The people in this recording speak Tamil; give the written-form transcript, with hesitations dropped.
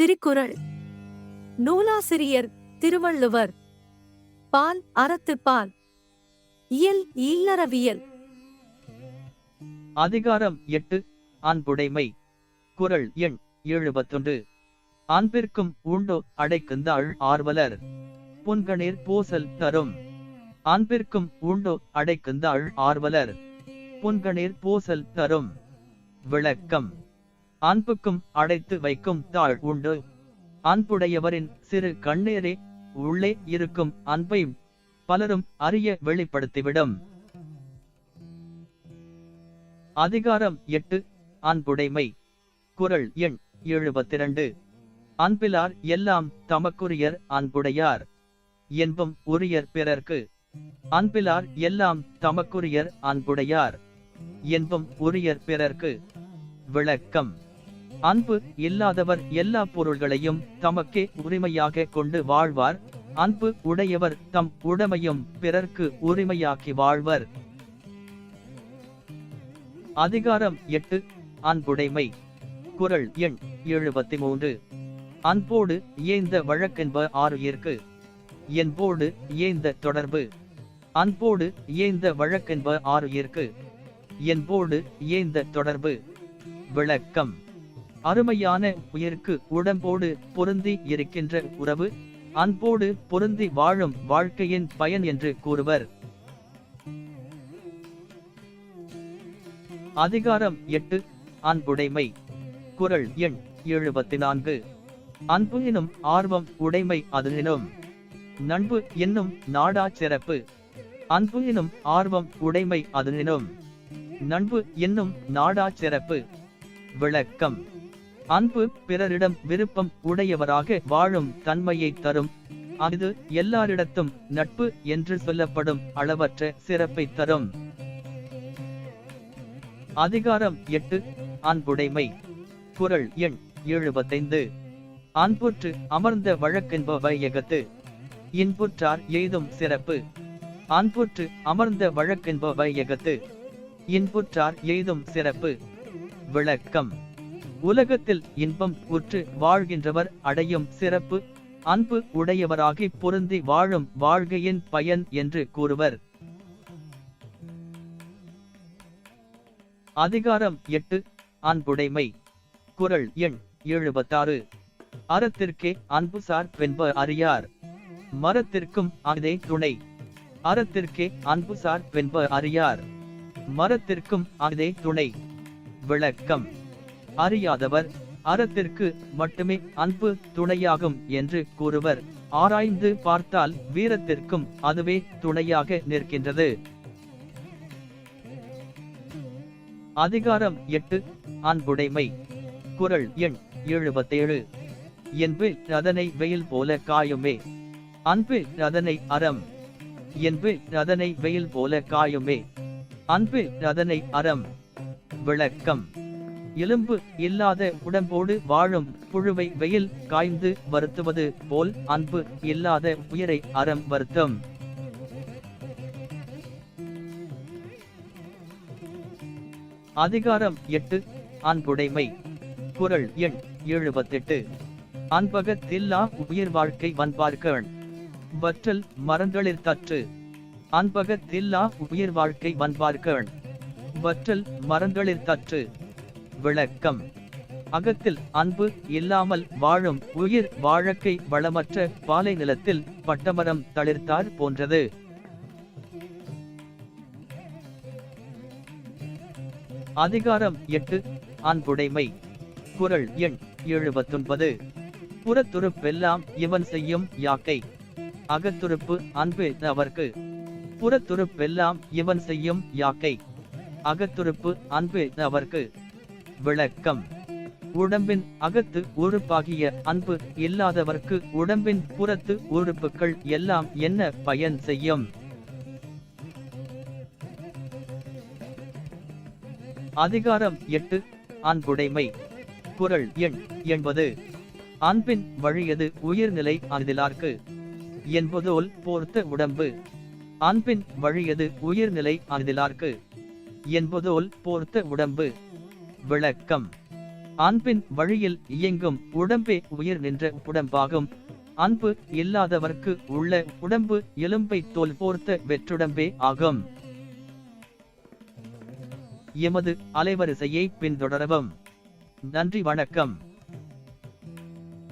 திருக்குறள். நூலாசிரியர் திருவள்ளுவர். பால் அறத்துப்பால். இயல் இல்லறவியல். அதிகாரம் 8. அன்புடைமை. குறள் எண் 71. அன்பிற்கும் உண்டோ அடைக்குந்தாள் ஆர்வலர், புன்கணீர் பூசல் தரும். அன்பிற்கும் உண்டோ அடைக்குந்தாள் ஆர்வலர், புன்கணீர் பூசல் தரும். விளக்கம். அன்புக்கும் அடைத்து வைக்கும் தாழ் உண்டு. அன்புடையவரின் சிறு கண்ணீரே உள்ளே இருக்கும் அன்பை பலரும் அறிய வெளிப்படுத்திவிடும். அதிகாரம் 8. அன்புடைமை. குறள் எண் 72. அன்பிலார் எல்லாம் தமக்குரியர் அன்புடையார், என்பும் உரியர் பிறர்க்கு. அன்பிலார் எல்லாம் தமக்குரியர் அன்புடையார், என்பும் உரியர் பிறர்க்கு. விளக்கம். அன்பு இல்லாதவர் எல்லா பொருள்களையும் தமக்கே உரிமையாக கொண்டு வாழ்வார். அன்பு உடையவர் தம் உடைமையும் பிறர்க்கு உரிமையாக்கி வாழ்வர். அதிகாரம் 8. அன்புடைமை. குறள் எண் 73. அன்போடு ஏந்த வழக்கென்ப ஆருயிர்க்கு, என்போடு ஏந்த தொடர்பு. அன்போடு ஏந்த வழக்கென்ப ஆருயிர்க்கு, என்போடு ஏந்த தொடர்பு. விளக்கம். அருமையான உயிர்க்கு உடம்போடு பொருந்தி இருக்கின்ற உறவு அன்போடு பொருந்தி வாழும் வாழ்க்கையின் பயன் என்று கூறுவர். அதிகாரம் 8. அன்புடைமை. குறள் எண் 74. அன்பு எனும் ஆர்வம் உடைமை அதனினும் நண்பு என்னும் நாடா சிறப்பு. அன்பு எனும் ஆர்வம் உடைமை அதனினும் நண்பு என்னும் நாடா சிறப்பு. விளக்கம். அன்பு பிறரிடம் விருப்பம் உடையவராக வாழும் தன்மையை தரும். அது எல்லாரிடத்தும் நட்பு என்று சொல்லப்படும் அளவற்ற சிறப்பை தரும். அதிகாரம் 8. அன்புடைமை. குறள் எண் 75. அன்புற்று அமர்ந்த வழக்கென்ப வையகத்து, இன்புற்றார் எய்தும் சிறப்பு. அன்புற்று அமர்ந்த வழக்கென்ப வையகத்து, இன்புற்றார் எய்தும் சிறப்பு. விளக்கம். உலகத்தில் இன்பம் உற்று வாழ்கின்றவர் அடையும் சிறப்பு அன்பு உடையவராகி பொருந்தி வாழும் வாழ்க்கையின் பயன் என்று கூறுவர். அதிகாரம் 8. அன்புடைமை. குறள் எண் 76. அறத்திற்கே அன்புசார் வென்ப அறியார், மரத்திற்கும் அதே துணை. அறத்திற்கே அன்புசார் வென்ப அறியார், மரத்திற்கும் அதே துணை. விளக்கம். அறியாதவர் அறத்திற்கு மட்டுமே அன்பு துணையாகும் என்று கூறுவர். ஆராய்ந்து பார்த்தால் வீரத்திற்கும் அதுவே துணையாக நிற்கின்றது. அதிகாரம் 8. அன்புடைமை. குறள் எண் 77. என்பு ரதனை வெயில் போல காயுமே, அன்பு ரதனை அறம். என்பு ரதனை வெயில் போல காயுமே, அன்பு ரதனை அறம். விளக்கம். எலும்பு இல்லாத உடம்போடு வாழும் புழுவை வெயில் காய்ந்து வருத்துவது போல் அன்பு இல்லாத உயிரை அறம் வருத்தும். அதிகாரம் 8. அன்புடைமை. குறள் எண் 78. அன்பகத்தில்லா உயிர் வாழ்க்கை வன்பார்க்கண், வற்றல் மரங்களில் தற்று. அன்பகத்தில்லா உயிர் வாழ்க்கை வன்பார்க்கண், வற்றல் மரங்களில் தற்று. விளக்கம். அகத்தில் அன்பு இல்லாமல் வாழும் உயிர் வாழ்க்கை வளமற்ற பாலை நிலத்தில் பட்டமரம் தளிர்த்தார் போன்றது. அதிகாரம் 8. அன்புடைமை. குறள் எண் 79. புறத்துறுப்பெல்லாம் இவன் செய்யும் யாக்கை, அகத்துறுப்பு அன்பு அவர்க்கு. புறத்துறுப்பெல்லாம் இவன் செய்யும் யாக்கை, அகத்துறுப்பு அன்பு அவர்க்கு. விளக்கம். உடம்பின் அகத்து உறுப்பாகிய அன்பு இல்லாதவர்க்கு உடம்பின் புறத்து உறுப்புகள் எல்லாம் என்ன பயன் செய்யும்? அதிகாரம் 8. அன்புடைமை. குறள் எண் 80. அன்பின் வழியது உயிர்நிலை அரிதிலார்க்கு, என்பதோல் போர்த்த உடம்பு. அன்பின் வழியது உயிர்நிலை அரிதிலார்க்கு, என்பதோல் போர்த்த உடம்பு. விளக்கம். அன்பின் வழியில் இயங்கும் உடம்பே உயிர் நின்ற உடம்பாகும். அன்பு இல்லாதவர்க்கு உள்ள உடம்பு எலும்பை தோல் போர்த்த வெற்றுடம்பே ஆகும். எமது அலைவரிசையை பின்தொடரவும். நன்றி, வணக்கம்.